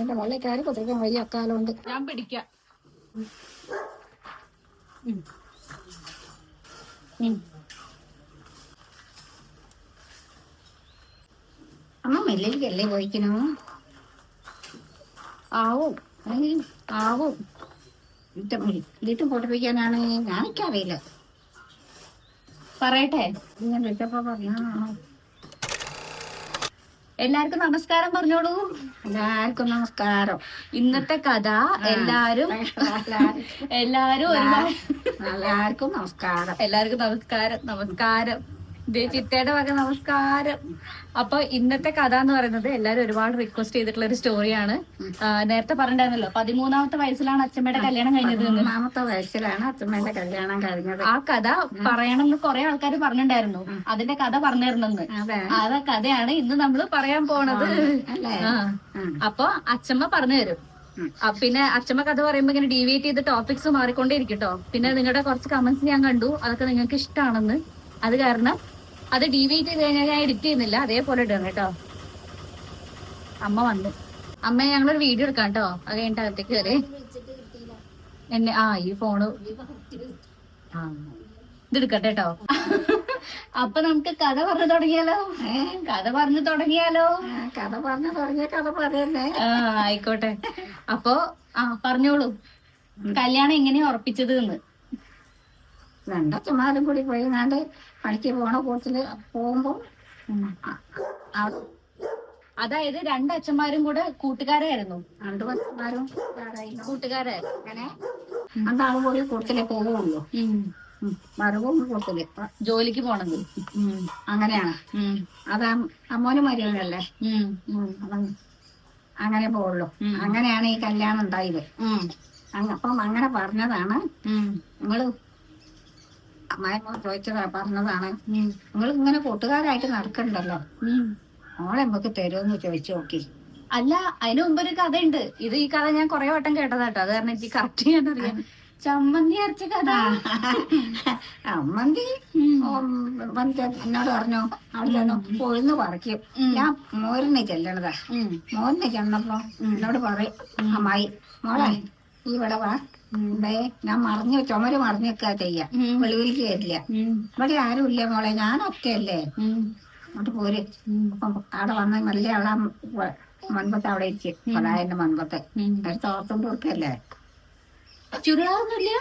എന്റെ വള്ളക്കാര് കുത്തിരിക്കാൻ വയ്യ അക്കാലുണ്ട്. ഞാൻ പിടിക്കാം. അമ്മ മെല്ലിക്കല്ലേ പോയിക്കണു. ആവും ആവും വീട്ടും പൊട്ടിപ്പിക്കാനാണ് ഞാനിക്കറിയില്ല. പറയട്ടെ. ഞാൻ വിളിച്ചപ്പോ പറഞ്ഞ എല്ലാവർക്കും നമസ്കാരം പറഞ്ഞോളൂ. എല്ലാവർക്കും നമസ്കാരം. ഇന്നത്തെ കഥ എല്ലാരും എല്ലാവർക്കും നമസ്കാരം. എല്ലാവർക്കും നമസ്കാരം. നമസ്കാരം. ചിത്തയുടെ വക നമസ്കാരം. അപ്പൊ ഇന്നത്തെ കഥ എന്ന് പറയുന്നത് എല്ലാരും ഒരുപാട് റിക്വസ്റ്റ് ചെയ്തിട്ടുള്ള ഒരു സ്റ്റോറിയാണ്. നേരത്തെ പറഞ്ഞിട്ടുണ്ടായിരുന്നല്ലോ 13ാമത്തെ വയസ്സിലാണ് അച്ഛമ്മയുടെ കല്യാണം കഴിഞ്ഞത്. 13ാമത്തെ വയസ്സിലാണ് അച്ഛമ്മയുടെ കല്യാണം കഴിഞ്ഞത്. ആ കഥ പറയണമെന്ന് കുറെ ആൾക്കാർ പറഞ്ഞിട്ടുണ്ടായിരുന്നു. അതിന്റെ കഥ പറഞ്ഞു തരണമെന്ന്. ആ കഥയാണ് ഇന്ന് നമ്മള് പറയാൻ പോണത്. അപ്പൊ അച്ഛമ്മ പറഞ്ഞു തരും. പിന്നെ അച്ഛമ്മ കഥ പറയുമ്പോ ഇങ്ങനെ ഡീവിയേറ്റ് ചെയ്ത് ടോപ്പിക്സ് മാറിക്കൊണ്ടേയിരിക്കട്ടോ. പിന്നെ നിങ്ങളുടെ കുറച്ച് കമന്റ്സ് ഞാൻ കണ്ടു, അതൊക്കെ നിങ്ങൾക്ക് ഇഷ്ടമാണെന്ന്. അത് കാരണം അത് ഡീവിയേറ്റ് ചെയ്ത് കഴിഞ്ഞാൽ ഞാൻ എഡിറ്റ് ചെയ്യുന്നില്ല, അതേപോലെ ഇടണം കേട്ടോ. അമ്മ വന്നു. അമ്മ ഞങ്ങളൊരു വീഡിയോ എടുക്കാം കേട്ടോ. അത് കഴിഞ്ഞിട്ട് അകത്തേക്ക് കയറി എന്നെ ഈ ഫോണ് ഇതെടുക്കട്ടെ കേട്ടോ. അപ്പൊ നമുക്ക് കഥ പറഞ്ഞു തുടങ്ങിയാലോ? കഥ പറഞ്ഞു തുടങ്ങിയാലോ? കഥ പറഞ്ഞു തുടങ്ങിയ കഥ പറയല്ലേ? ആയിക്കോട്ടെ. അപ്പൊ പറഞ്ഞോളൂ, കല്യാണം എങ്ങനെയാ ഉറപ്പിച്ചത് എന്ന്. രണ്ടച്ഛന്മാരും കൂടി പോയി നാണ്ട് പണിക്ക് പോണ കൂട്ടത്തില് പോകുമ്പോ അതായത് രണ്ടച്ഛന്മാരും കൂടെ കൂട്ടുകാരായിരുന്നു. രണ്ടു അച്ഛന്മാരും കൂട്ടുകാരായിരുന്നു. അങ്ങനെ രണ്ടാളും കൂടി കൂട്ടത്തിലേ പോവുള്ളൂ. മരവും കൂട്ടത്തില് ജോലിക്ക് പോണത് അങ്ങനെയാണ്. അതാ അമ്മോനും മരുവനല്ലേ, അങ്ങനെ പോവുള്ളൂ. അങ്ങനെയാണ് ഈ കല്യാണം ഉണ്ടായത്. അപ്പം അങ്ങനെ പറഞ്ഞതാണ്. നിങ്ങള് അമ്മായിമ്മ ചോദിച്ചതാ, പറഞ്ഞതാണ് നിങ്ങൾ ഇങ്ങനെ കൂട്ടുകാരായിട്ട് നടക്കണ്ടല്ലോ, മോളെ നമുക്ക് തരുമെന്ന് ചോദിച്ചു നോക്കി. അല്ല, അതിന് മുമ്പ് ഒരു കഥയുണ്ട്. ഈ കഥ ഞാൻ കുറെ വട്ടം കേട്ടതാട്ടോ. അത് കാരണം എനിക്ക് കറക്റ്റ് ചെയ്യാൻ അറിയാം. ചമ്മന്തി അരച്ച കഥ. ചമ്മന്തി എന്നോട് പറഞ്ഞു, അവിടെ ചെന്നു പൊഴുന്ന് പറിക്കും. ഞാൻ മോരിന് ചെല്ലണതാ. മോരിന് ചെന്നപ്പോ എന്നോട് പറയും അമ്മായി, മോളെ ഈ ഇവിടെ വാ, ഞാൻ ചുമര് മറിഞ്ഞൊക്കെ ചെയ്യാ, വെളിവിലേക്ക് വരില്ല. ഇവിടെ ആരും ഇല്ല മോളെ, ഞാൻ ഒറ്റയല്ലേ, അങ്ങോട്ട് പോര്. അപ്പം അവിടെ വന്ന് നല്ല അവിടെ മൺപത്ത് അവിടെ ഇരിക്കും, കൊടായന്റെ മൺപത്ത് ഒരു തോർത്തും കൊടുക്കല്ലേ. ചുരിദാറൊന്നുമില്ല,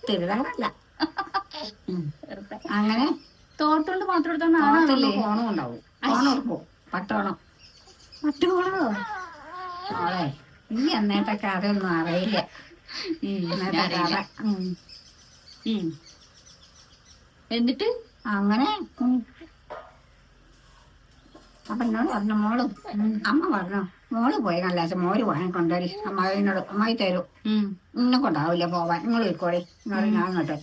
തിരുതാറല്ല, അങ്ങനെ തോർത്തുകൊണ്ട് മാത്രം ഫോണും ഉണ്ടാവും. ഫോൺ കൊടുക്കും, പട്ടോണം. പട്ടോണോ? മോളെ ഈ എന്നേത്തെ കഥയൊന്നും അറിയില്ല. എന്നിട്ട് അങ്ങനെ അപ്പൊ എന്നോട് പറഞ്ഞു, അമ്മ പറഞ്ഞു മോള് പോയി നല്ല മോര് വാങ്ങിക്കൊണ്ടരി, അമ്മായി തരും, ഇന്നെ കൊണ്ടാവില്ല പോവാൻ, നിങ്ങൾ പോയിക്കോളി ഞാൻ ഇങ്ങോട്ട്.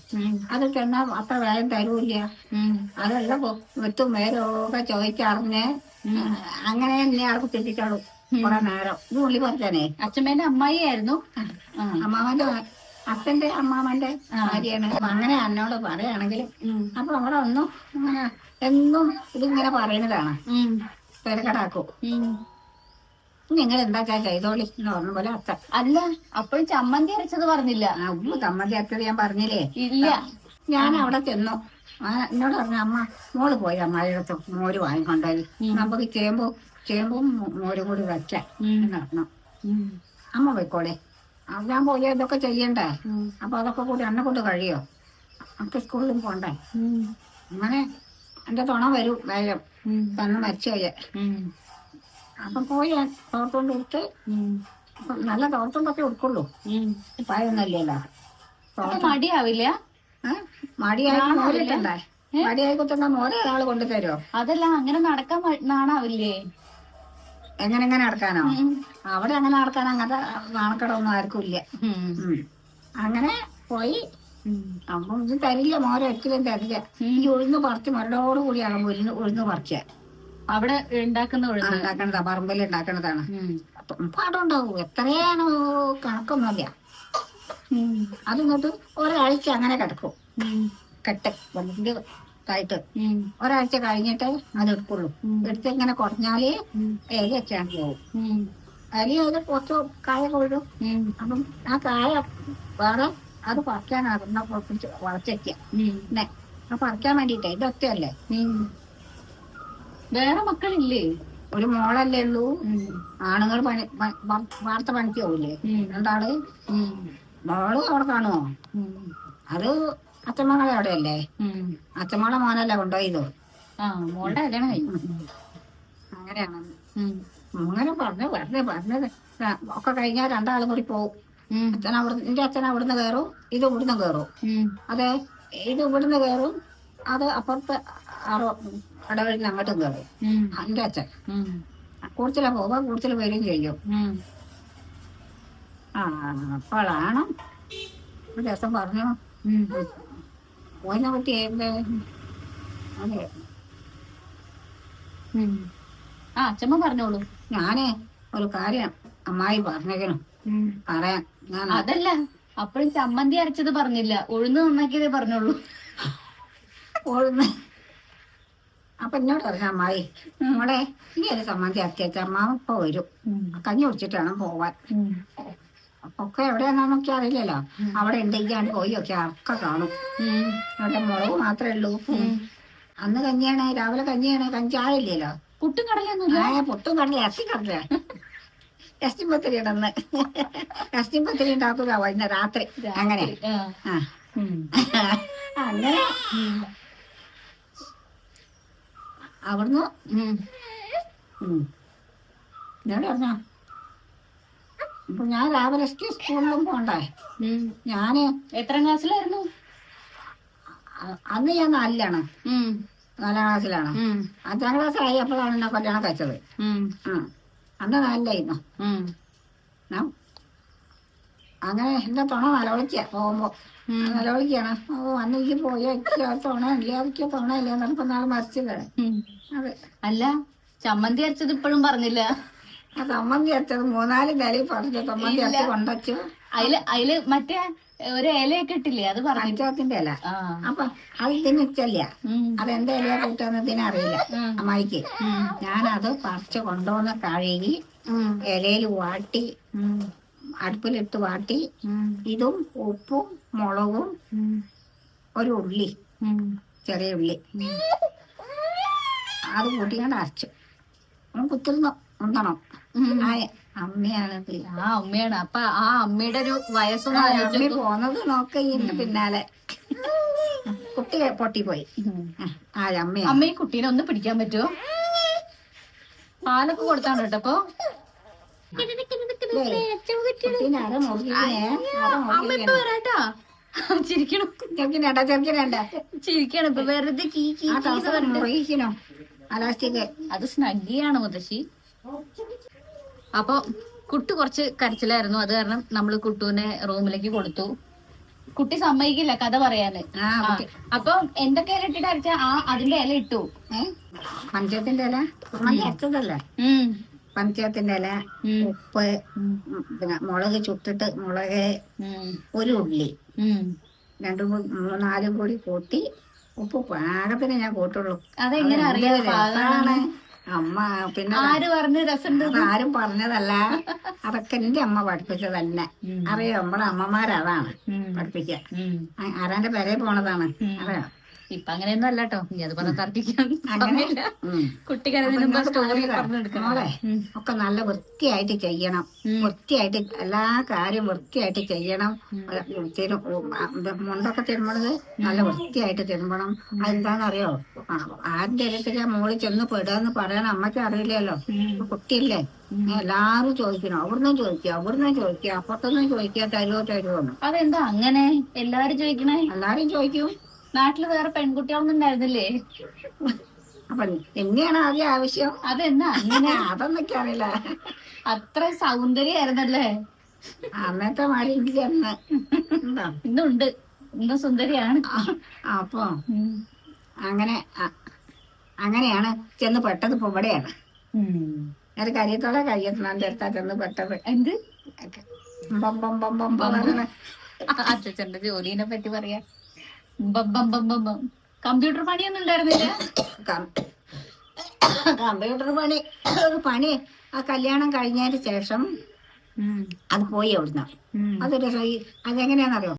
അത് ചെന്നാ അത്ര വേഗം തരൂല്ല. അതെല്ലാം വെത്തും വേരൊക്കെ ചോദിച്ചറിഞ്ഞ് അങ്ങനെ എന്നെ ആൾക്ക് തെറ്റിച്ചോളൂ കുറെ നേരം. ഇത് ഉള്ളി പറഞ്ഞേ അച്ഛമ്മേന്റെ അമ്മായി ആയിരുന്നു, അമ്മാവന്റെ അച്ഛന്റെ അമ്മാവന്റെ ഭാര്യയാണ്. അങ്ങനെ എന്നോട് പറയുകയാണെങ്കിൽ അപ്പൊ അവിടെ ഒന്നും എന്നും ഇതിങ്ങനെ പറയുന്നതാണ്. തിരക്കടാക്കും, നിങ്ങൾ എന്താ ചെയ്തോളി എന്ന് പറഞ്ഞ പോലെ അച്ഛ. അല്ല, അപ്പോഴും ചമ്മന്തി അരച്ചത് പറഞ്ഞില്ല. ചമ്മന്തി അരച്ചത് ഞാൻ പറഞ്ഞില്ലേ? ഇല്ല. ഞാൻ അവിടെ ചെന്നു, എന്നോട് പറഞ്ഞു അമ്മ മോള് പോയി അമ്മായിടത്ത് മോര് വാങ്ങിക്കൊണ്ടായി, നമുക്ക് ചേമ്പും മോരും കൂടി വെക്കാം നടണം. അമ്മ പോയിക്കോളെ, ഞാൻ പോയി ഇതൊക്കെ ചെയ്യണ്ടേ, അപ്പൊ അതൊക്കെ കൂടി എന്നെ കൊണ്ട് കഴിയോ, നമുക്ക് സ്കൂളിലും പോണ്ടേ. അങ്ങനെ എന്റെ തുണ വരും വേഗം തന്നെ മരിച്ചു പോയ. അപ്പൊ പോയി തോർത്തുകൊണ്ട് കൊടുത്ത്, നല്ല തോർത്തുകൊണ്ടൊക്കെ കൊടുക്കുള്ളൂ, പായൊന്നല്ലല്ലോ. മടിയാവില്ല? മടിയായി മോരിട്ടണ്ടേ, മടിയായി കുത്തുന്ന മോരെ ഒരാള് കൊണ്ടുതരുമോ? അതല്ല, അങ്ങനെ നടക്കാൻ നാണാവില്ലേ? എങ്ങനെ നടക്കാനോ? അവിടെ അങ്ങനെ നടക്കാൻ അങ്ങനത്തെ നാണക്കടൊന്നും ആർക്കും ഇല്ല. അങ്ങനെ പോയി. അപ്പം ഇത് തരില്ല, മോരെ ഒരിക്കലും തരില്ല. ഈ ഉഴുന്ന് പറിച്ച് മരടോട് കൂടിയാണ് ഉഴുന്ന് പറിക്കുക. അവിടെ ഉണ്ടാക്കണതാ, പറമ്പിൽ ഉണ്ടാക്കണതാണ്. പാടം ഉണ്ടാവും, എത്രയാണോ കണക്കൊന്നുമില്ല. അതിങ്ങോട്ട് ഒരാഴ്ച അങ്ങനെ കിടക്കും, കെട്ട് വലിയ ആയിട്ട് ഒരാഴ്ച കഴിഞ്ഞിട്ട് അത് എടുക്കുള്ളൂ. എടുത്ത് ഇങ്ങനെ കുറഞ്ഞാല് ഇല വെച്ചാൽ പോകും. അരി അതിൽ കുറച്ച് കായ കൊള്ളും. അപ്പം ആ കായ വേറെ അത് പറിക്കാൻ അറിഞ്ഞ വളച്ചേക്ക പിന്നെ പറിക്കാൻ വേണ്ടിട്ടേ ഇതൊക്കെയല്ലേ. വേറെ മക്കളില്ലേ? ഒരു മോളല്ലേ ഉള്ളൂ. ആണുങ്ങൾ വാർത്ത പണിക്ക് പോവില്ലേ രണ്ടാള്. മോള് അവിടെ കാണുമോ? അത് അച്ഛമ്മകളെ അവിടെയല്ലേ. അച്ഛമ്മളെ മോനല്ലേ കൊണ്ടുപോയതോ. മോളുടെ കല്യാണം കഴിഞ്ഞു. അങ്ങനെയാണ്. അങ്ങനെ പറഞ്ഞത് ഒക്കെ കഴിഞ്ഞാൽ രണ്ടാളും കൂടി പോവും. എന്റെ അച്ഛൻ അവിടുന്ന് കയറും, ഇത് ഇവിടുന്ന് കയറും. അതെ, ഇത് ഇവിടുന്ന് കയറും, അത് അപ്പുറത്ത് ഇടവഴിന്ന് അങ്ങോട്ടും കയറും എന്റെ അച്ഛൻ. കൂടുതലാ പോവാ, കൂടുതൽ വരും ചെയ്യും. അപ്പോഴാണ് ഒരു ദിവസം പറഞ്ഞു പോയിനെ പറ്റി അതെ. അച്ഛമ്മ പറഞ്ഞോളൂ. ഞാന് ഒരു കാര്യം അമ്മായി പറഞ്ഞേക്കണം പറയാൻ. ഞാൻ അതല്ല, അപ്പോഴും ചമ്മന്തി അരച്ചത് പറഞ്ഞില്ല, ഉഴുന്ന് നന്നാക്കിയതേ പറഞ്ഞോളൂ. ഉഴുന്ന് അപ്പൊ എന്നോട് പറഞ്ഞ അമ്മായി മോളെ ഈ ഒരു ചമ്മന്തി അരച്ച അമ്മാവ് ഇപ്പൊ വരും, കഞ്ഞി കുടിച്ചിട്ട് വേണം പോവാൻ. ഒക്കെ എവിടെയാണെന്നൊക്കെ അറിയില്ലല്ലോ. അവിടെ ഉണ്ടെങ്കിലാണ് പോയി ഒക്കെ ഒക്കെ കാണും. അവിടെ മുളക് മാത്രമേ ഉള്ളൂ. അന്ന് കഞ്ഞിയാണ്, രാവിലെ കഞ്ഞിയാണ്, കഞ്ചായില്ലല്ലോ. പുട്ടും കടലൊന്നും. പുട്ടും കടല ഇറച്ചിക്കടല ഇറച്ചിപ്പത്തിരി ഇടന്ന് ഇറച്ചിപ്പത്തിരി ഉണ്ടാക്കുക വൈകുന്നേരം രാത്രി. അങ്ങനെ അങ്ങനെ അവിടുന്ന് എന്നോട് പറഞ്ഞോ ഇപ്പൊ ഞാൻ രാവിലെ സ്കൂളിലും പോണ്ടേ. ഞാന് എത്രാം ക്ലാസ്സിലായിരുന്നു അന്ന്? ഞാൻ 4ലാണ്, 4ാം ക്ലാസ്സിലാണ്. 5ാം ക്ലാസ്സിലായി അപ്പോഴാണ് എന്നെ കല്യാണം കഴിച്ചത്. അന്ന് 4ലായിരുന്നു. അങ്ങനെ എന്റെ തുണ നിലവിളിക്ക പോകുമ്പോ നിലവിളിക്കാണ്. അന്ന് എനിക്ക് പോയ തുണ ഇല്ല, തുണ ഇല്ല എന്നപ്പോ നാളെ മരിച്ചില്ലേ. അതെ. അല്ല, ചമ്മന്തി അരച്ചത് ഇപ്പോഴും പറഞ്ഞില്ല. ആ ചമ്മന്തി അരച്ചത് 3-4 നിലയിൽ പറഞ്ഞു. ചമ്മന്തി അരച്ച് കൊണ്ടച്ചു. അതില് മറ്റേ ഒരു ഇലയൊക്കെ ഇട്ടില്ലേ, അത് പഞ്ചായത്തിന്റെ ഇല. അപ്പൊ അത് ഇതിന് ഇഷ്ടല്ല. അതെന്താ ഇല കൂട്ടാന്നതിന് അറിയില്ല അമ്മായിക്ക്. ഞാനത് പറിച്ച് കൊണ്ടുവന്ന് കഴുകി ഇലയിൽ വാട്ടി, അടുപ്പിലിട്ട് വാട്ടി, ഇതും ഉപ്പും മുളകും ഒരു ഉള്ളി, ചെറിയ ഉള്ളി, അത് കൂട്ടിക്കൊണ്ട് അരച്ചു കുത്തിരുന്നു ഉണ്ടണം. അമ്മയാണത്. അമ്മയാണ്. അപ്പൊ ആ അമ്മയുടെ ഒരു വയസ്സ് അമ്മ പോന്നത് നോക്കിന്റെ പിന്നാലെ കുട്ടി പൊട്ടിപ്പോയി. അമ്മ ഈ കുട്ടീനെ ഒന്ന് പിടിക്കാൻ പറ്റുമോ? പാലൊക്കെ കൊടുത്താണ് കേട്ടപ്പോ. അമ്മ ഇപ്പൊ വരാട്ടാ. ചിരിക്കണം, ചിരിക്കണം ഇപ്പൊ വെറുതെ. അത് സ്നഗ്ഗിയാണ് മുത്തശ്ശി. അപ്പൊ കുട്ടി കുറച്ച് കരച്ചിലായിരുന്നു. അത് കാരണം നമ്മള് കുട്ടുവിനെ റൂമിലേക്ക് കൊടുത്തു. കുട്ടി സമ്മതിക്കില്ല കഥ പറയാന്. അപ്പൊ എന്തൊക്കെ ഇല ഇട്ടിട്ട് അരച്ച അതിന്റെ ഇല ഇട്ടു. പഞ്ചായത്തിന്റെ ഇല അരച്ചതല്ലേ. പഞ്ചായത്തിന്റെ ഇല, ഉപ്പ്, പിന്നെ മുളക് ചുട്ടിട്ട് മുളക്, ഒരു ഉള്ളി, 2-3-4 കൂടി കൂട്ടി ഉപ്പ് പാകത്തിന് ഞാൻ കൂട്ടുള്ളൂ. അതെങ്ങനെ അറിയാം? അമ്മ പിന്നെ ആര് പറഞ്ഞു രസമുണ്ട്? ആരും പറഞ്ഞതല്ല, അതൊക്കെ എന്റെ അമ്മ പഠിപ്പിച്ചത് തന്നെ. അറിയോ, നമ്മളെ അമ്മമാരതാണ് പഠിപ്പിക്കുക. ആരാന്റെ പെരേ പോണതാണ്. അറിയോ? ഇപ്പൊ അങ്ങനെയൊന്നും അല്ല കേട്ടോ. ഇനി അത് പറഞ്ഞ തർക്കിക്കാൻ അങ്ങനെയല്ല. കുട്ടിക്കാരെ സ്റ്റോറി മോളെ ഒക്കെ നല്ല വൃത്തിയായിട്ട് ചെയ്യണം. വൃത്തിയായിട്ട് എല്ലാ കാര്യം വൃത്തിയായിട്ട് ചെയ്യണം. മുണ്ടൊക്കെ തിരുമ്പണത് നല്ല വൃത്തിയായിട്ട് തിരുമ്പണം. അതെന്താന്നറിയോ, ആരുടെ ഇടത്തേക്ക് മോളിൽ ചെന്ന് പെടുകയെന്ന് പറയാൻ അമ്മയ്ക്ക് അറിയില്ലല്ലോ. കുട്ടിയില്ലേ, എല്ലാരും ചോദിക്കണം. അവിടുന്ന് ചോദിക്കുക, അവിടുന്ന് ചോദിക്കുക, അപ്പുറത്തൊന്നും ചോദിക്കുക, തരുമോ. അതെന്താ അങ്ങനെ എല്ലാരും ചോദിക്കണേ? എല്ലാരും ചോദിക്കും. നാട്ടില് വേറെ പെൺകുട്ടികളൊന്നും ഉണ്ടായിരുന്നില്ലേ? അപ്പൊ എന്നെയാണ് ആദ്യം ആവശ്യം. അതെന്നാ അങ്ങനെ? അതൊന്നൊക്കെ അറിയില്ല. അത്ര സൗന്ദര്യായിരുന്നല്ലേ അന്നത്തെ മാറി ഇന്ന് ഇന്നുണ്ട്. ഇന്ന് സുന്ദരിയാണ്. അപ്പൊ അങ്ങനെയാണ് ചെന്ന് പെട്ടത്. ഇപ്പൊ ഇവിടെയാണ് ഞാൻ കരിയത്തോടെ കഴിയത്തിൻ്റെ അടുത്താ ചെന്ന് പെട്ടത്. എന്ത് പറഞ്ഞ അച്ഛന്റെ ജോലിനെ പറ്റി പറയാ. കമ്പ്യൂട്ടർ പണിയൊന്നും ഉണ്ടായിരുന്നില്ല? കമ്പ്യൂട്ടർ പണി ഒരു പണി ആ കല്യാണം കഴിഞ്ഞതിന് ശേഷം അത് പോയി അവിടുന്ന്. അതൊരു അതെങ്ങനെയാണെന്നറിയോ,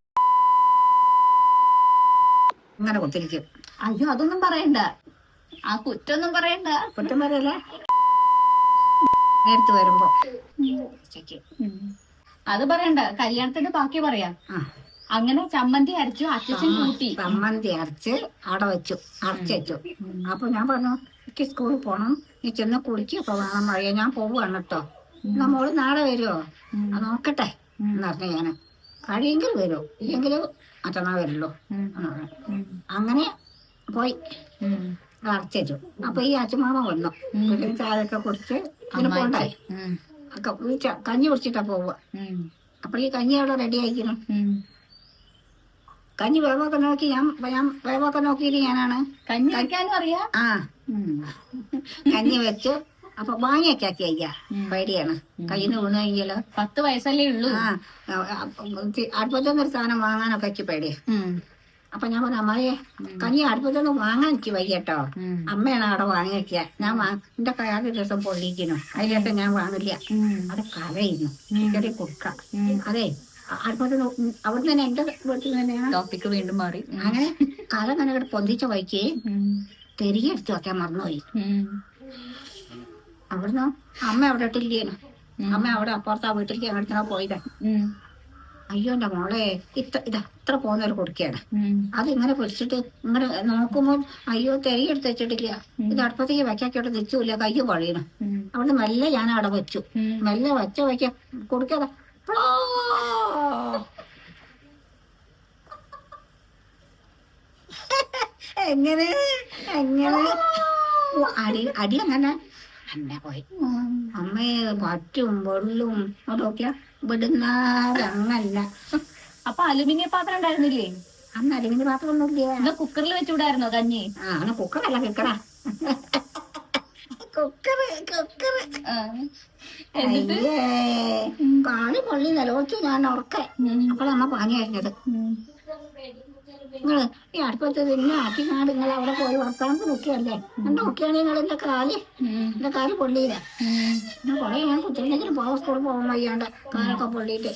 ഇങ്ങനെ കുത്തിരിക്കും. അയ്യോ അതൊന്നും പറയണ്ട, ആ കുറ്റൊന്നും പറയണ്ട. കുറ്റം പറയല്ലേ, നേരത്ത് വരുമ്പോ അത് പറയണ്ട, കല്യാണത്തിന്റെ ബാക്കി പറയാം. അങ്ങനെ ചമ്മന്തി അരച്ചു, അച്ഛൻ കൂട്ടി. ചമ്മന്തി അരച്ച് അവിടെ വെച്ചു, അരച്ചു വെച്ചു. അപ്പൊ ഞാൻ പറഞ്ഞു എനിക്ക് സ്കൂളിൽ പോണം, നീ ചെന്ന് കുളിക്കൊക്കെ വേണം, മഴയ ഞാൻ പോവുകയാണ് കേട്ടോ, നമ്മള് നാളെ വരുമോ നോക്കട്ടെ എന്ന് പറഞ്ഞു. ഞാൻ കഴിയെങ്കിൽ വരുമോ, ഇല്ലെങ്കിലും മറ്റന്നാൾ വരുള്ളൂ എന്ന് പറഞ്ഞു. അങ്ങനെ പോയി അരച്ചു വെച്ചു. അപ്പൊ ഈ അച്ഛമാമ വന്നു, ചായയൊക്കെ കുടിച്ച് ഇതിന് പോണ്ടേ, കഞ്ഞി കുടിച്ചിട്ടാ പോവുക. അപ്പൊ ഈ കഞ്ഞി അവിടെ റെഡി ആയിരിക്കണം. കഞ്ഞി വേവൊക്കെ നോക്കി ഞാൻ വേവൊക്കെ നോക്കിയിട്ട് ഞാനാണ് കഞ്ഞി വെക്കാനും അറിയാം. കഞ്ഞി വെച്ചു. അപ്പൊ വാങ്ങിയൊക്കെ ആക്കി അയ്യാ, പേടിയാണ് കയ്യിൽ നിന്ന് വീണു കഴിഞ്ഞാലോ. 10 വയസ്സല്ലേ ഉള്ളൂ. അടുപ്പത്തൊന്നൊരു സാധനം വാങ്ങാനൊക്കെ എനിക്ക് പേടിയാ. അപ്പൊ ഞാൻ പറഞ്ഞു അമ്മായെ കഞ്ഞി അടുപ്പത്തൊന്നും വാങ്ങാൻ എനിക്ക് വയ്യട്ടോ, അമ്മയാണ് അവിടെ വാങ്ങി വെക്കുക. ഞാൻ എന്റെ ആദ്യ ദിവസം പൊള്ളിക്കുന്നു, അതിലേക്ക് ഞാൻ വാങ്ങില്ല. അത് കലയിരുന്നു ചെറിയ കുടുക്ക. അതെ അടുപ്പത്ത് അവിടെ തന്നെ എന്റെ വീട്ടിൽ തന്നെയാണ്. ടോപ്പിക്ക് വീണ്ടും മാറി. അങ്ങനെ കല അങ്ങനെ പൊന്തിച്ച വയ്ക്ക് തിരികെ എടുത്ത് വെക്കാൻ മറന്നുപോയി. അവിടുന്ന് അമ്മ അവിടെ ഇട്ടില്ലേനു, അമ്മ അവിടെ അപ്പുറത്ത് ആ വീട്ടിലേക്ക് എങ്ങനെയാ പോയതാ. അയ്യോ എന്റെ മോളെ ഇതത്ര പോകുന്നൊരു കൊടുക്കുകയാണ്. അതിങ്ങനെ പിടിച്ചിട്ട് ഇങ്ങനെ നോക്കുമ്പോൾ അയ്യോ തിരികെ എടുത്ത് വെച്ചിട്ടില്ല, ഇത് അടുപ്പത്തേക്ക് വെക്കാക്കോട്ട് തിരിച്ചില്ല, കയ്യോ പഴിയണം. അവിടെ മെല്ലെ ഞാൻ അവിടെ വെച്ചു, മെല്ലെ വയ്ക്ക കൊടുക്കാതെ എങ്ങനെ അടി അങ്ങനെ അന്നെ പോയി. അമ്മയെ പറ്റും വെള്ളും അതൊക്കെ വിടുന്നതങ്ങല്ല. അപ്പൊ അലുമിനിയം പാത്രം ഉണ്ടായിരുന്നില്ലേ? അന്ന് അലുമിനിയം പാത്രം ഒന്നുമില്ല. കുക്കറിൽ വെച്ചുകൂടായിരുന്നോ കഞ്ഞി? അങ്ങനെ കുക്കറല്ല കിക്കടാ, കുക്കറ്. കാല് പൊള്ളി നിലവച്ചു ഞാൻ ഉറക്കെ. അപ്പോഴമ്മ പാനി കഴിഞ്ഞത്, നിങ്ങള് ഈ അടുപ്പത്ത് പിന്നെ ആക്കിനാട് നിങ്ങൾ അവിടെ പോയി വർത്താനത്ത് നോക്കിയല്ലേ, നോക്കിയാണ് നിങ്ങൾ എന്റെ കാല് പൊള്ളിയില്ല. കൊറേ ഞാൻ കുത്തിരിണ്ടെങ്കിലും പോവാൻ സ്കൂളിൽ പോകാൻ വയ്യാണ്ട് കാലൊക്കെ പൊള്ളിയിട്ട്.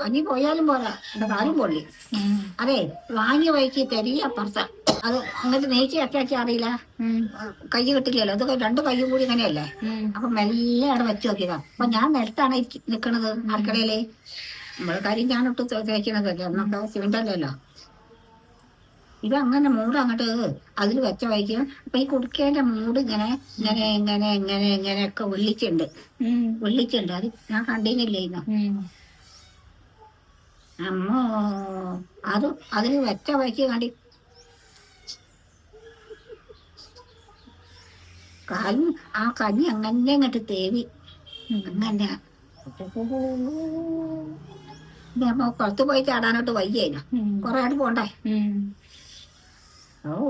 കഞ്ഞി പോയാലും പോരാ, എന്റെ കാലും പൊള്ളി. അതെ വാങ്ങിയ വഴിക്ക് തെരിയ അപ്പുറത്ത അത് അങ്ങോട്ട് നെയ്ച്ച് അറ്റാക്കി അറിയില്ല, കൈ കിട്ടില്ലല്ലോ. അത് 2 കൈയും കൂടി ഇങ്ങനെയല്ലേ. അപ്പൊ മെല്ലെ അവിടെ വെച്ച് നോക്കിയതാ. അപ്പൊ ഞാൻ നിലത്താണ് നിക്കണത് അടുക്കളയില്. നമ്മള് കാര്യം ഞാനിട്ട് തേക്കണതല്ലേ, അന്നൊക്കെ സിമെന്റല്ലല്ലോ. ഇതങ്ങനെ മൂട് അങ്ങോട്ട് അതിൽ വെച്ച വയ്ക്കും. അപ്പൊ ഈ കുടുക്കേന്റെ മൂട് ഇങ്ങനെ ഇങ്ങനെ ഇങ്ങനെ ഇങ്ങനെ ഇങ്ങനെയൊക്കെ വിളിച്ചുണ്ട്. അത് ഞാൻ കണ്ടിന്നില്ലേ ഇന്ന്. അമ്മോ അത് അതിൽ വെച്ച വയ്ക്ക് കണ്ടി ആ കഞ്ഞി അങ്ങനെ അങ്ങോട്ട് തേവി അങ്ങനെ. അപ്പൊ പുറത്ത് പോയി ചാടാനോട്ട് വയ്യേനു, കൊറേ ആയിട്ട് പോണ്ടേ.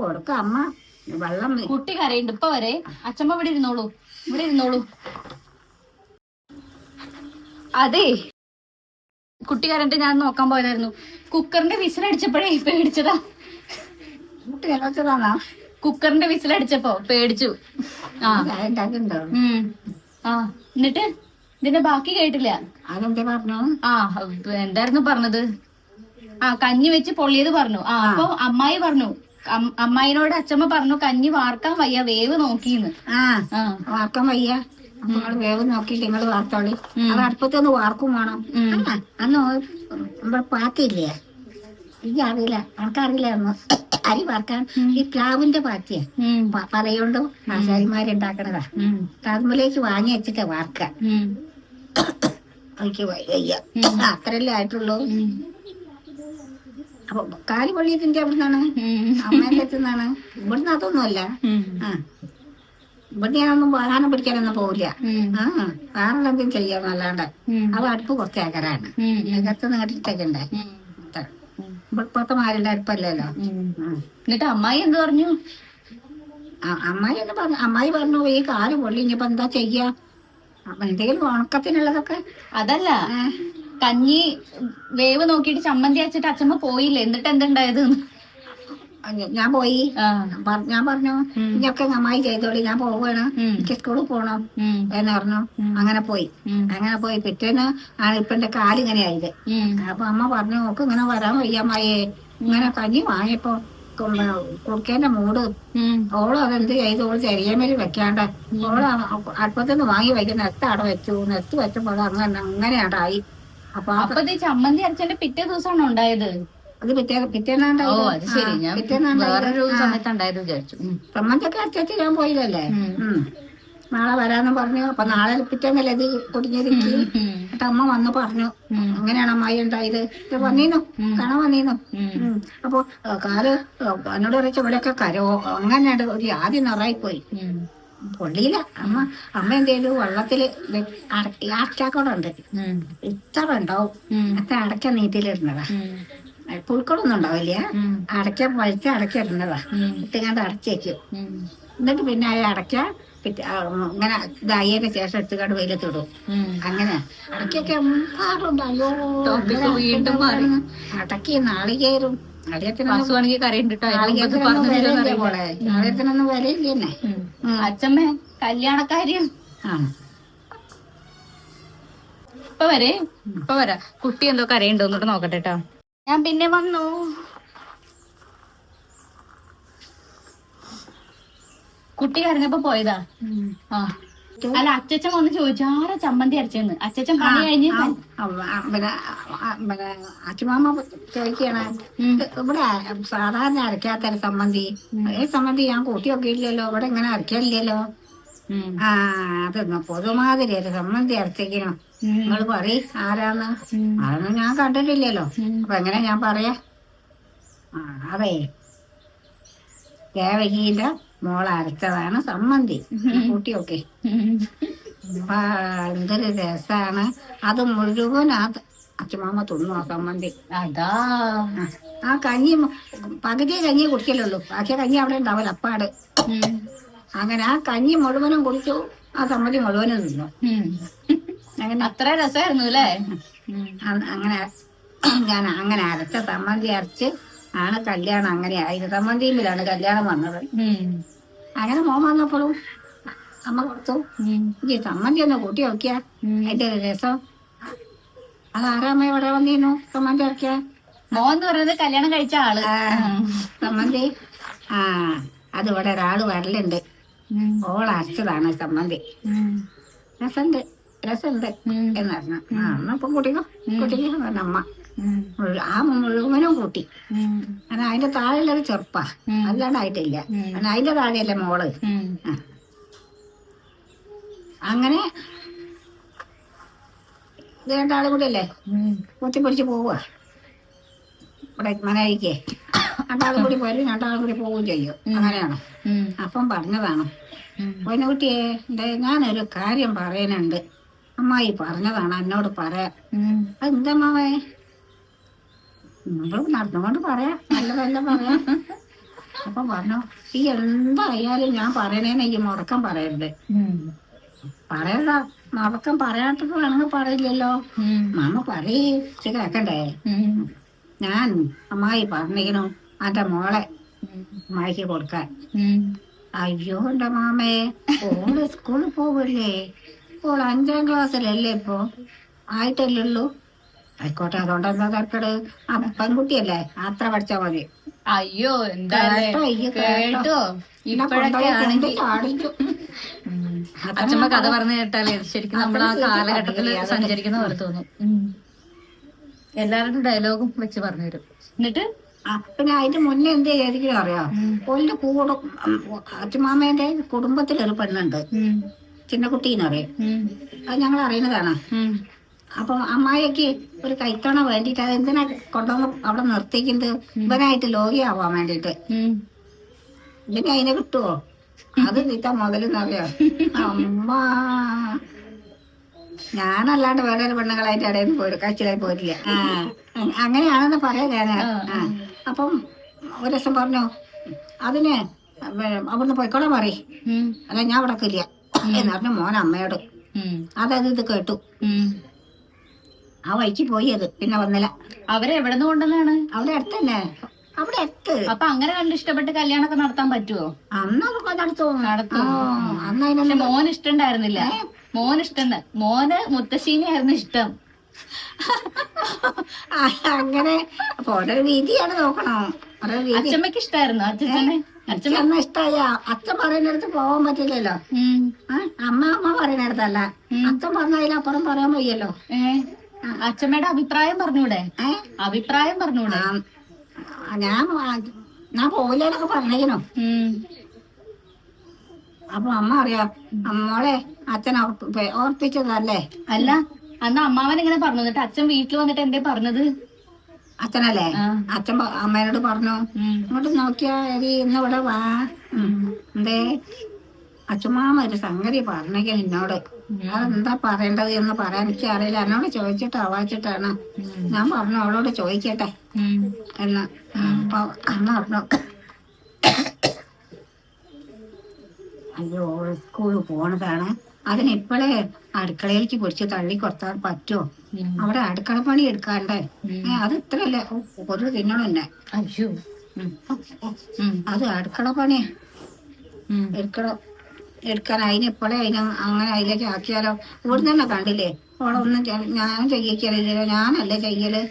കൊടുക്ക അമ്മ വെള്ളം. കുട്ടി കരയുണ്ട് ഇപ്പൊ വരെ. അച്ഛമ്മ ഇവിടെ ഇരുന്നോളൂ. അതെ കുട്ടി കരണ്ട് ഞാൻ നോക്കാൻ പോയതായിരുന്നു. കുക്കറിന്റെ വിസിലടിച്ചപ്പോഴേ പേടിച്ചതാ. കുക്കറിന്റെ വിസിലടിച്ചപ്പോ പേടിച്ചു. എന്നിട്ട് ഇതിന്റെ ബാക്കി കേട്ടില്ല. എന്തായിരുന്നു പറഞ്ഞത്? കഞ്ഞി വെച്ച് പൊള്ളിയത് പറഞ്ഞു. അപ്പൊ അമ്മായി പറഞ്ഞു, അമ്മായിനോട് അച്ഛമ്മ പറഞ്ഞു കഞ്ഞി വാർക്കാൻ വയ്യ, വേവ് നോക്കിന്ന്. വാർക്കാൻ വയ്യ, നിങ്ങള് വേവ് നോക്കിട്ട് നിങ്ങള് വാർത്തോളി. അത് അടുപ്പത്തൊന്ന് വാർക്കും വേണം. അന്ന് നമ്മുടെ പാത്തില്ലേ, എനിക്കറിയില്ല, എനിക്കറിയില്ലായിരുന്നു അരി വാർക്കാൻ. ഈ പ്ലാവിന്റെ പാത്തിയ പലയോണ്ടും ആശാരിമാരുണ്ടാക്കണതാ. അതുമ്പോഴേക്ക് വാങ്ങി വെച്ചിട്ട് വാർക്ക. എനിക്ക് വയ്യ, അത്രല്ലേ ആയിട്ടുള്ളൂ. അപ്പൊ കാല് പൊള്ളിയതിന്റെ എവിടുന്നാണ്? അമ്മേന്റെ അടുത്തുനിന്നാണ്. ഇവിടുന്ന് അതൊന്നുമല്ല. ഇവിടെ ഞാനൊന്നും വാഹനം പിടിക്കാനൊന്നും പോവില്ല. വേറെ എന്തെങ്കിലും ചെയ്യാന്നല്ലാണ്ട്. അത് അടുപ്പ് കുറച്ച് ഏക്കറാണ്, ഏക്കരത്ത് കെട്ടിട്ടേക്കണ്ടേ. ഇപ്പോഴത്തെ മാരുടെ അടുപ്പല്ലല്ലോ. എന്നിട്ട് അമ്മായി എന്ത് പറഞ്ഞു? അമ്മായി പറഞ്ഞു ഈ കാല് പൊള്ളി, ഇനിയിപ്പോ എന്താ ചെയ്യാ, എന്തെങ്കിലും ഉണക്കത്തിനുള്ളതൊക്കെ. അതല്ല, കഞ്ഞി വേവ് നോക്കിയിട്ട് ചമ്മന്തി അരച്ചിട്ട് അച്ഛമ്മ പോയില്ലേ, എന്നിട്ട് എന്തുണ്ടായത്? ഞാൻ പോയി ആ. ഞാൻ പറഞ്ഞു ഇനിയൊക്കെ നന്നായി ചെയ്തോളി, ഞാൻ പോവാണ്, എനിക്ക് സ്കൂളിൽ പോണം എന്ന് പറഞ്ഞു. അങ്ങനെ പോയി പിറ്റേന്ന് ആണ് ഇപ്പൊ എന്റെ കാലിങ്ങനെ ആയത്. അപ്പൊ അമ്മ പറഞ്ഞു നോക്ക് ഇങ്ങനെ വരാൻ വയ്യമ്മയെ, ഇങ്ങനെ കഞ്ഞി വാങ്ങിയപ്പോ കുടിക്കേന്റെ മൂട് ഓള് അതെന്ത് ചെയ്തു, ഓള് ചെറിയമേല് വെക്കാണ്ട് ഓള് അടുപ്പത്തുനിന്ന് വാങ്ങി വയ്ക്കുന്ന നെത്ത് അവിടെ നെത്ത് വെച്ചപ്പോൾ അങ്ങനെയാണ്ടായി. അപ്പൊ ചമ്മന്തി അരച്ചതിന്റെ പിറ്റേ ദിവസമാണോ ഉണ്ടായത്? അത് പിറ്റേന്നാണ്ടായി. ചമ്മന്തിയൊക്കെ അരച്ചു ഞാൻ പോയില്ലല്ലേ. നാളെ വരാന്ന് പറഞ്ഞു. അപ്പൊ നാളെ പിറ്റേന്നല്ലേ ഇത് കുടുങ്ങിയതിക്ക്. എന്നിട്ട് അമ്മ വന്ന് പറഞ്ഞു അങ്ങനെയാണ് അമ്മായി ഉണ്ടായത്. ഇത് വന്നീന്നു, കാണാൻ വന്നീന്നു. അപ്പൊ കാല് എന്നോട് പറച്ച ഇവിടെയൊക്കെ കരോ അങ്ങനെ ഒരു ആദ്യം നിറായിപ്പോയി. പൊള്ളിയില്ല. അമ്മ എന്ത് ചെയ്തു, വെള്ളത്തില് അടക്കാക്കോടുണ്ട്, ഇത്ര ഉണ്ടാവും, അത്ര അടക്ക നീട്ടിലിടുന്നതാ. പുഴുക്കളൊന്നും ഉണ്ടാവില്ല. അടക്ക പഴുത്ത അടക്ക ഇടുന്നതാ. ഇട്ടുകാണ്ട് അടച്ചേക്കും. എന്നിട്ട് പിന്നെ ആ അടക്ക ഇങ്ങനെ ഇതായതിന്റെ ശേഷം എടുത്തുകാണ്ട് വെയിലത്തിടും. അങ്ങനെ അടക്കൊക്കെ പാടുണ്ടല്ലോ. അടക്കി നാളികേരും നാളികേരത്തിനൊന്നും വിലയില്ലേ. അച്ഛമ്മ കല്യാണക്കാരിയും ഇപ്പൊ വരാ. കുട്ടി എന്തോ കരയുണ്ടോന്നിട്ട് നോക്കട്ടെ കേട്ടോ. ഞാൻ പിന്നെ വന്നു. കുട്ടി കരഞ്ഞപ്പോ പോയതാ. ആ അല്ല, അച്ഛൻ വന്ന് ചോദിച്ചു ആരാ ചമ്മന്തി അരച്ചെന്ന്. അച്ഛൻ പണി കഴിഞ്ഞ് അച്ഛമാമ ചോദിക്കണ ഇവിടെ സാധാരണ അരക്കാത്തൊരു സമ്മന്തി, ഈ സമ്മന്തി ഞാൻ കൂട്ടിയൊക്കെ ഇല്ലല്ലോ, ഇവിടെ ഇങ്ങനെ അരക്കില്ലല്ലോ. അതൊന്നും പൊതുമാതിരി ഒരു സമ്മന്തി അരച്ചേക്കണോ, നിങ്ങൾ പറയ് ആരാന്ന്. അതൊന്നും ഞാൻ കണ്ടിട്ടില്ലല്ലോ. അപ്പൊ എങ്ങനെ ഞാൻ പറയാ. അതെ, ദേവകീന്റെ മോള അരച്ചതാണ് സമ്മന്തി കൂട്ടിയൊക്കെ. എന്തൊരു രസാണ്. അത് മുഴുവൻ അച്ഛമാമ തിന്നു ആ സമ്മന്തി. അതാ ആ കഞ്ഞി പകുതി കഞ്ഞി കുടിക്കലുള്ളൂ, ബാക്കി കഞ്ഞി അവിടെ ഉണ്ടാവില്ല അപ്പാട്. അങ്ങനെ ആ കഞ്ഞി മുഴുവനും കുടിച്ചു, ആ സമ്മതി മുഴുവനും തിന്നു. അങ്ങനെ അത്ര രസമായിരുന്നു അല്ലേ. അങ്ങനെ ഞാൻ അങ്ങനെ അരച്ച സമ്മന്തി അരച്ച് ആണ് കല്യാണം അങ്ങനെ ആയത്. സമ്മന്തിയിലാണ് കല്യാണം വന്നത്. അങ്ങനെ മോൻ വന്നപ്പോഴും അമ്മ കൊടുത്തു, ഈ സമ്മന്തി ഒന്ന് കൂട്ടി നോക്കിയാ അതിന്റെ രസം. അതാരാമ്മ ഇവിടെ വന്നിരുന്നു സമ്മന്തി ഇറക്കിയ? മോൻ എന്ന് പറയുന്നത് കല്യാണം കഴിച്ച ആള്. സമ്മന്തി അതിവിടെ ഒരാള് വരലുണ്ട്, ഓൾ അരച്ചതാണ് സമ്മന്തി. രസമുണ്ട് എന്ന് പറഞ്ഞു. അന്നപ്പം കുട്ടിക്കോ അമ്മ ആ മുഴുവനും കൂട്ടി. കാരണം അതിന്റെ താഴെയുള്ളൊരു ചെറുപ്പാ, അല്ലാണ്ടായിട്ടില്ല. കാരണം അതിന്റെ താഴെയല്ലേ മോള്. അങ്ങനെ ഇത് രണ്ടാളും കൂടി അല്ലേ കുത്തിപ്പിടിച്ച് പോവുക ഇവിടെ മനയിക്കേ. രണ്ടാളും കൂടി വരും, രണ്ടാളും കൂടി പോവുകയും ചെയ്യും. അങ്ങനെയാണ്. അപ്പം പറഞ്ഞതാണ്, പൊന്നുകുട്ടിയെ ഞാനൊരു കാര്യം പറയാനുണ്ട്, അമ്മായി പറഞ്ഞതാണ് എന്നോട് പറയാൻ. അതെന്താ മാവേ? നമ്മൾ നടന്നുകൊണ്ട് പറയാം, നല്ലതല്ല പറയാം. അപ്പൊ പറഞ്ഞു, ഈ എന്തായാലും ഞാൻ പറയണേന്ന് ഈ മുടക്കം പറയരുത്. പറയണ്ട, മുടക്കം പറയാത്തത് വേണമെങ്കിൽ പറയില്ലല്ലോ. മാമ പറയേ കേക്കണ്ടേ. ഞാൻ അമ്മായി പറഞ്ഞിരിക്കണു എന്റെ മോളെ അമ്മായിക്ക് കൊടുക്കാൻ. അയ്യോ എന്റെ മാമേ, ഓള് സ്കൂളിൽ പോവില്ലേ, ഓൾ 5ാം ക്ലാസ്സിലല്ലേ ഇപ്പൊ, ആയിട്ടല്ലുള്ളൂ. ആയിക്കോട്ടെ, അതുകൊണ്ടെന്താ തർക്കട്, ആ പെൺകുട്ടിയല്ലേ, അത്ര പഠിച്ചാ മതി. അയ്യോ എന്താ കേട്ടോ, അച്ഛമ്മ കഥ പറഞ്ഞു കേട്ടാലേ ശരിക്കും നമ്മൾ ആ കാലഘട്ടത്തിൽ സഞ്ചരിക്കുന്ന പോലെ തോന്നും. എല്ലാവരുടെ ഡയലോഗും വെച്ച് പറഞ്ഞു തരും. എന്നിട്ട് പിന്നെ അതിന്റെ മുന്നേ എന്ത് ചെയ്തിരിക്കണോ അറിയോ, ഓലിന്റെ കൂടെ അച്ഛമാമേന്റെ കുടുംബത്തിലൊരു പെണ്ണുണ്ട്, ചിന്നക്കുട്ടീന്ന് പറയും. അത് ഞങ്ങൾ അറിയുന്നതാണ്. അപ്പൊ അമ്മായിക്ക് ഒരു കൈത്തണ വേണ്ടിട്ട് അത് എന്തിനാ കൊണ്ടുവന്ന് അവിടെ നിർത്തിക്കുന്നത്, ഇവനായിട്ട് ലോകിയാവാൻ വേണ്ടിട്ട്. ഇതിന് അതിനെ കിട്ടുവോ? അത് നിൽക്കാൻ മുതലെന്നറിയോ. അമ്മ ഞാനല്ലാണ്ട് വേറെ ഒരു പെണ്ണുങ്ങളായിട്ട് ഇടയിൽ പോയി കച്ചിലായി പോയിട്ടില്ല. അങ്ങനെയാണെന്ന് പറയാ ഞാൻ. അപ്പം ഒരു ദിവസം പറഞ്ഞു, അതിന് അവിടുന്ന് പോയിക്കോളാൻ പറയും, അല്ല ഞാൻ അവിടെ ഇല്ല എന്ന് പറഞ്ഞു മോൻ അമ്മയോട്. അതത് ഇത് കേട്ടു, ആ വഴിക്ക് പോയി. അത് പിന്നെ വന്നില്ല. അവരെവിടെ നിന്ന് കൊണ്ടുവന്നാണ്? അവിടെ അടുത്ത് തന്നെ അവിടെ എത്ത്. അപ്പൊ അങ്ങനെ കണ്ട് ഇഷ്ടപ്പെട്ട് കല്യാണമൊക്കെ നടത്താൻ പറ്റുമോ? അന്നൊക്കെ നടത്തും. നടത്തും. അന്ന് പക്ഷെ അതിനൊന്നും മോന് ഇഷ്ടണ്ടായിരുന്നില്ല. മോന് മുത്തശ്ശീനെ ആയിരുന്നു ഇഷ്ടം. അങ്ങനെ ഓരോ രീതിയാണ് നോക്കണം. ഓരോ രീതി. അച്ഛമ്മക്ക് ഇഷ്ടായിരുന്നു അച്ഛനെ? അച്ഛൻ ഇഷ്ടായ അച്ഛൻ പറയുന്നിടത്ത് പോകാൻ പറ്റില്ലല്ലോ. അമ്മ പറയുന്നിടത്തല്ല, അച്ഛൻ പറഞ്ഞ അതിലപ്പുറം പറയാൻ വയ്യല്ലോ. അച്ഛമ്മയുടെ അഭിപ്രായം പറഞ്ഞൂടെ? അഭിപ്രായം പറഞ്ഞൂടെ? ഞാൻ പോലെന്നൊക്കെ പറഞ്ഞേക്കണോ. അപ്പൊ അമ്മ അറിയാം മോളെ അച്ഛൻ ഓർപ്പിച്ചതല്ലേ. അല്ല, അന്ന് അമ്മാവൻ ഇങ്ങനെ പറഞ്ഞു. എന്നിട്ട് അച്ഛൻ വീട്ടിൽ വന്നിട്ട് എന്തേ പറഞ്ഞത്? അച്ഛനല്ലേ? അച്ഛൻ അമ്മേനോട് പറഞ്ഞു, ഇങ്ങോട്ട് നോക്കിയാ എടി ഇന്ന് ഇവിടെ വാ. എന്തേ അച്ഛമാമ ഒരു സംഗതി പറഞ്ഞേക്കാൻ എന്നോട്. അതെന്താ പറയേണ്ടത് എന്ന് പറയാൻ എനിക്ക് അറിയില്ല. എന്നോട് ചോദിച്ചിട്ട് വായിച്ചിട്ടാണ്. ഞാൻ പറഞ്ഞു അവളോട് ചോദിക്കട്ടെ എന്ന്. അപ്പൊ അമ്മ പറഞ്ഞു, അയ്യോ സ്കൂളിൽ പോണതാണ്, അതിനിപ്പോഴേ അടുക്കളയിലേക്ക് പിടിച്ച് തള്ളി കൊടുത്താൽ പറ്റുമോ? അവിടെ അടുക്കള പണി എടുക്കാണ്ടേ? അത് ഇത്രയല്ലേ ഒരു തിന്നണന്നെ. അയ്യോ, അത് അടുക്കള പണി എടുക്കാൻ അതിനിപ്പോഴേ അങ്ങനെ അതിലേക്ക് ആക്കിയാലോ? ഇവിടുന്ന് തന്നെ കണ്ടില്ലേ ഓളൊന്നും ഞാൻ ചെയ്യിക്കലില്ല. ഞാനല്ലേ ചെയ്യല്.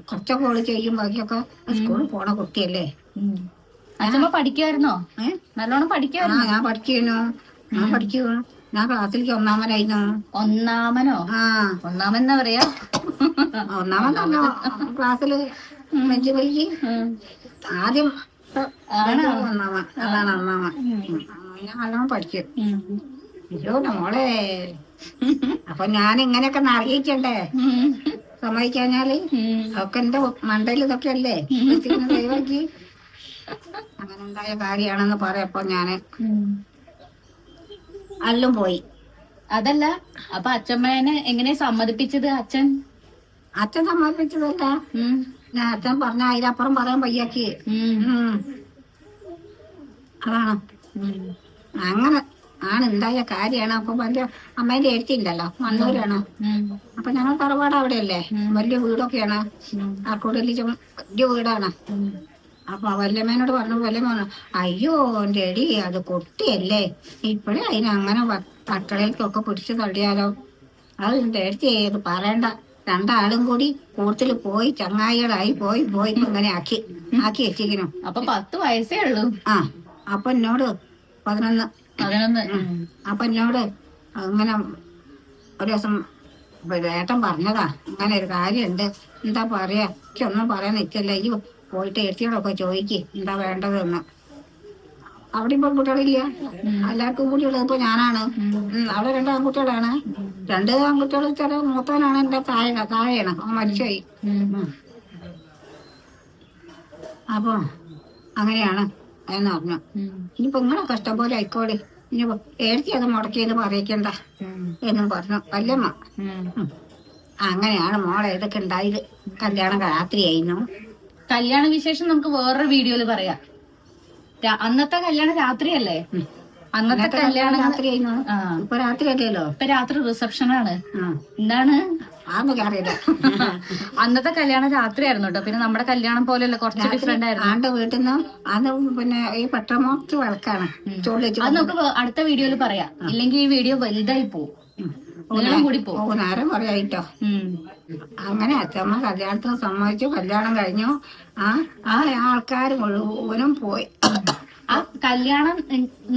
കുറച്ചൊക്കെ ഓള് ചെയ്യും, ബാക്കിയൊക്കെ സ്കൂളിൽ പോണ കുട്ടിയല്ലേ. അച്ഛമ്മ പഠിക്കുമായിരുന്നോ? നല്ലോണം പഠിക്കുമായിരുന്നോ? ഞാൻ പഠിക്കുന്നു. ഞാൻ ക്ലാസ്സിലേക്ക് ഒന്നാമനായിരുന്നു. ഒന്നാമനോ? ഒന്നാമൻ എന്നാ പറയാ? ഒന്നാമൻ തന്നെ ക്ലാസ്സില് ബെഞ്ച് പോയി ആദ്യം ഒന്നാമൻ. അതാണ് ഒന്നാമൻ. ഞാൻ നല്ലോണം പഠിക്കും. അയ്യോ മോളെ, അപ്പൊ ഞാൻ ഇങ്ങനെയൊക്കെ അറിയിക്കണ്ടേ? സമ്മതിക്കാഞ്ഞാല് ഒക്കെ എന്റെ മണ്ടയിൽ ഇതൊക്കെ അല്ലേ ദൈവക്ക് അങ്ങനെ ഉണ്ടായ കാര്യാണെന്ന് പറയപ്പോ ഞാന് അല്ലും പോയി. അതല്ല, അപ്പൊ അച്ഛമ്മേനെ എങ്ങനെ സമ്മതിപ്പിച്ചത്? അച്ഛൻ സമ്മതിപ്പിച്ചതല്ല, ഞാൻ അച്ഛൻ പറഞ്ഞ അതിലപ്പുറം പറയാൻ വയ്യാക്കി. അതാണ് അങ്ങനെ ആണ് ഉണ്ടായ കാര്യമാണ്. അപ്പൊ വലിയ അമ്മേന്റെ എഴുത്തിണ്ടല്ലോ, മണ്ണൂരാണ്. അപ്പൊ ഞങ്ങൾ തറവാട് അവിടെയല്ലേ, വലിയ വീടൊക്കെയാണ്. ആ കൂടുതൽ വലിയ വീടാണ്. അപ്പൊ വല്യമ്മേനോട് പറഞ്ഞു, വല്യമ്മ അയ്യോ എന്റെ എടി അത് കുട്ടിയല്ലേ, ഇപ്പഴേ അതിനങ്ങനെ അടുക്കളയിലേക്കൊക്കെ പിടിച്ചു തള്ളിയാലോ? അത് എടുത്ത് ചെയ്ത് പറയണ്ട. രണ്ടാളും കൂടി കൂടുതൽ പോയി ചങ്ങായികളായി പോയി ഇങ്ങനെ ആക്കി വെച്ചിരിക്കുന്നു. അപ്പൊ 10 വയസ്സേ ഉള്ളൂ. അപ്പൊ എന്നോട് 11. അപ്പൊ എന്നോട് അങ്ങനെ ഒരു ദിവസം ഏട്ടൻ പറഞ്ഞതാ, അങ്ങനെ ഒരു കാര്യമുണ്ട്, എന്താ പറയാ, ഒന്നും പറയാൻ നിൽക്കല്ല, ഈ പോയിട്ട് എത്തിയോടൊക്കെ ചോദിക്ക് എന്താ വേണ്ടതെന്ന്. അവിടെ ഇപ്പൊ കുട്ടികളില്ല, എല്ലാവർക്കും കൂടി ഉള്ളത് ഇപ്പൊ ഞാനാണ്. അവിടെ 2 ആൺകുട്ടികളാണ്. 2 ആൺകുട്ടികൾ ചില മൂത്തവനാണ് എന്റെ താഴെയാണ്, അവൻ മരിച്ചുപോയി. അപ്പൊ അങ്ങനെയാണ് എന്ന് പറഞ്ഞു. ഇനിയിപ്പോ ഇങ്ങളൊക്കെ ഇഷ്ടം പോലെ ആയിക്കോളി, ഇനിയിപ്പോ ഏഴ്ത്തി അത് മുടക്കിയെന്ന് പറയിക്കണ്ട എന്നും പറഞ്ഞു വല്യമ്മ. അങ്ങനെയാണ് മോളെ ഇതൊക്കെ ഉണ്ടായത്. കല്യാണം രാത്രിയായിരുന്നു. കല്യാണ വിശേഷം നമുക്ക് വേറൊരു വീഡിയോയില് പറയാം. അന്നത്തെ കല്യാണം രാത്രിയല്ലേ? അന്നത്തെ കല്യാണം രാത്രിയായിരുന്നു. ഇപ്പൊ രാത്രി അല്ലല്ലോ, ഇപ്പൊ രാത്രി റിസപ്ഷനാണ്. എന്താണ് അറിയില്ല. അന്നത്തെ കല്യാണം രാത്രിയായിരുന്നു കേട്ടോ. പിന്നെ നമ്മുടെ കല്യാണം പോലെയല്ല, കുറച്ച് ഡിഫറെന്റ് ആയിരുന്നു. ആണ്ട് വീട്ടിൽ നിന്ന് അന്ന് പിന്നെ ഈ പെട്രോമോട്ട് വിളക്കാണ്. അത് നമുക്ക് അടുത്ത വീഡിയോയില് പറയാം. ഇല്ലെങ്കിൽ ഈ വീഡിയോ വലുതായി പോവും, കൂടി പോകും. നേരം കുറെ ആയിട്ടോ. അങ്ങനെ അച്ഛമ്മ കല്യാണത്തിന് സമ്മതിച്ചു. കല്യാണം കഴിഞ്ഞു. ആ ആൾക്കാർ മുഴുവനും പോയി. ആ കല്യാണം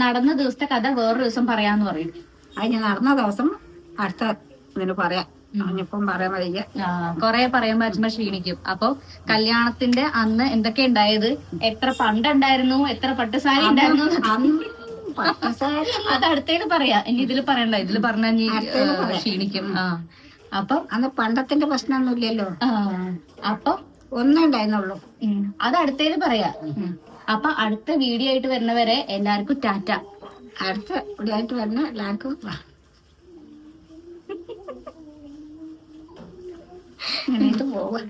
നടന്ന ദിവസത്തെ കഥ വേറൊരു ദിവസം പറയാന്ന് പറയും. അതിന് നടന്ന ദിവസം അടുത്ത ഇതിന് പറയാം. ഇപ്പം പറയാൻ വയ്യ, കൊറേ പറയുമ്പോ അച്ഛമ്മ ക്ഷീണിക്കും. അപ്പൊ കല്യാണത്തിന്റെ അന്ന് എന്തൊക്കെ ഉണ്ടായത്, എത്ര പണ്ടുണ്ടായിരുന്നു, എത്ര പട്ടുസാരി ഉണ്ടായിരുന്നു, അത് അടുത്തേന് പറയാ. ഇനി ഇതില് പറയണ്ട, ഇതില് പറഞ്ഞാൽ ക്ഷീണിക്കും. അപ്പൊ അന്ന് പണ്ടത്തിന്റെ പ്രശ്നമൊന്നുമില്ലല്ലോ. അപ്പൊ ഒന്നേ ഉണ്ടായിരുന്നുള്ളൂ. അത് അടുത്തേന് പറയാ. അപ്പൊ അടുത്ത വീഡിയോ ആയിട്ട് വരുന്നവരെ എല്ലാവർക്കും ടാറ്റ. അടുത്ത വീഡിയോ ആയിട്ട് വരുന്ന എല്ലാവർക്കും പോവാ.